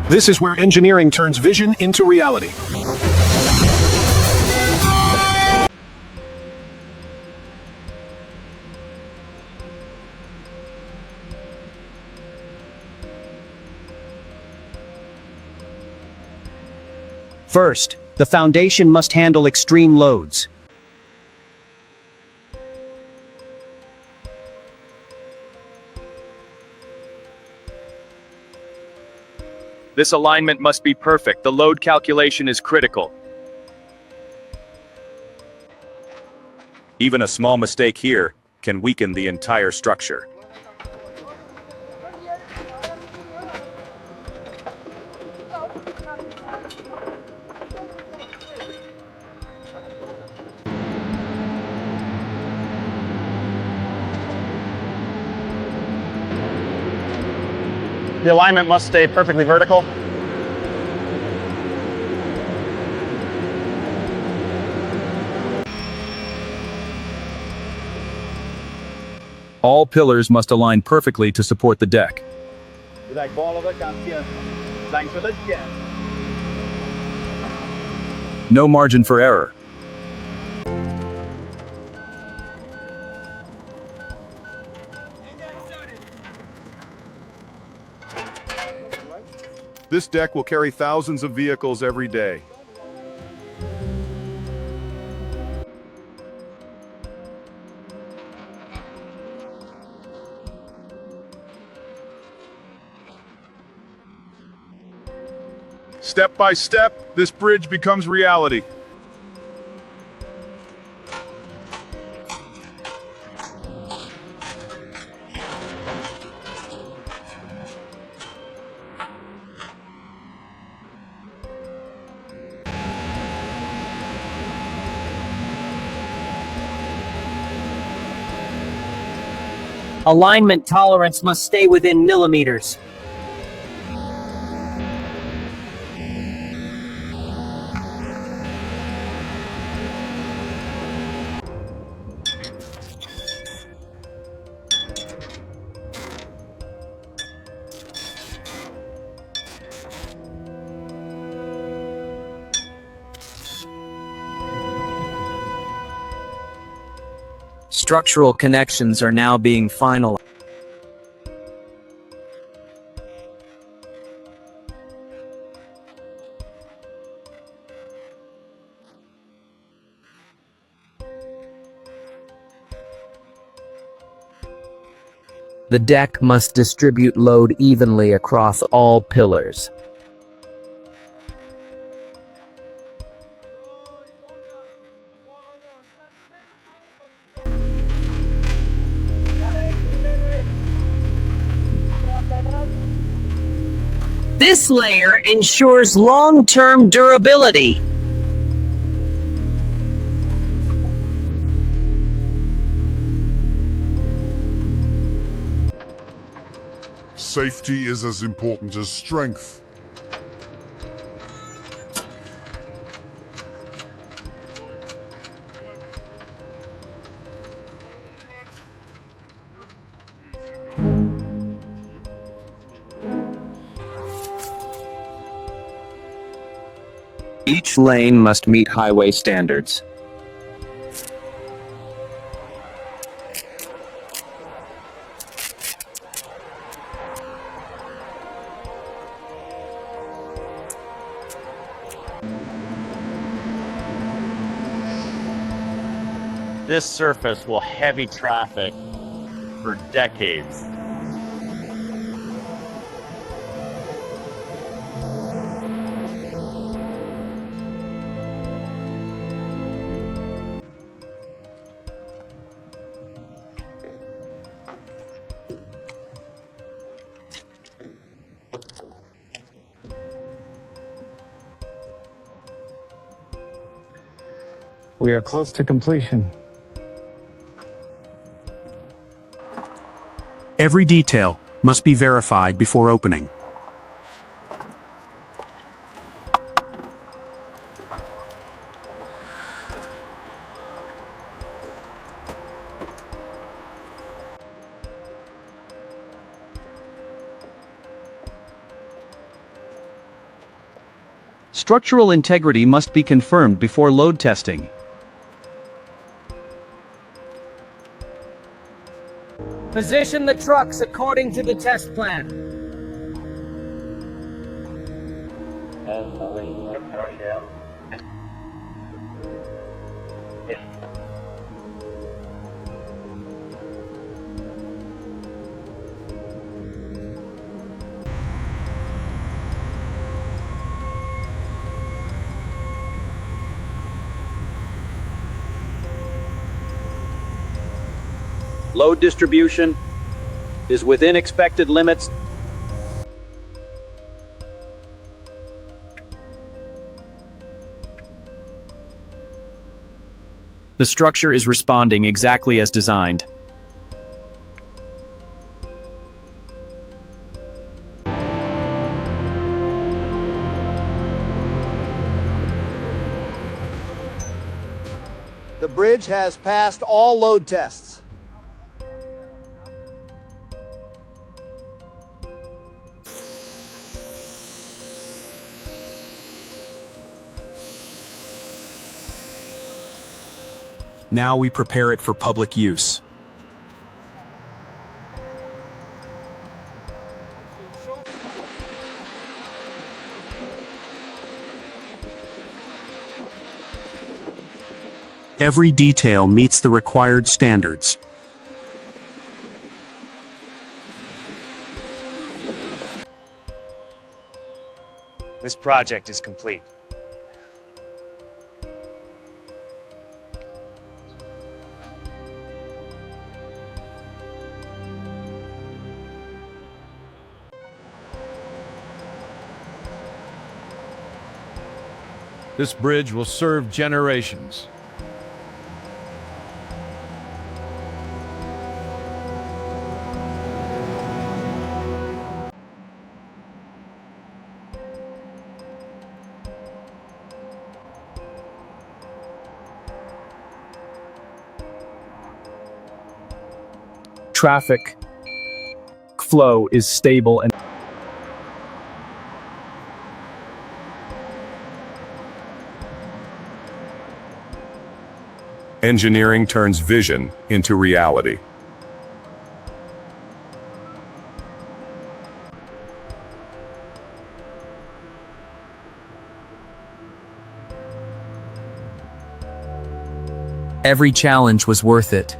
This is where engineering turns vision into reality. First, the foundation must handle extreme loads. This alignment must be perfect. The load calculation is critical. Even a small mistake here can weaken the entire structure. The alignment must stay perfectly vertical. All pillars must align perfectly to support the deck. No margin for error. This deck will carry thousands of vehicles every day. Step by step, this bridge becomes reality. Alignment tolerance must stay within millimeters. Structural connections are now being finalized. The deck must distribute load evenly across all pillars. This layer ensures long-term durability. Safety is as important as strength. Each lane must meet highway standards. This surface will heavy traffic for decades. We are close to completion. Every detail must be verified before opening. Structural integrity must be confirmed before load testing. Position the trucks according to the test plan. Load distribution is within expected limits. The structure is responding exactly as designed. The bridge has passed all load tests. Now we prepare it for public use. Every detail meets the required standards. This project is complete. This bridge will serve generations. Traffic flow is stable and Engineering turns vision into reality. Every challenge was worth it.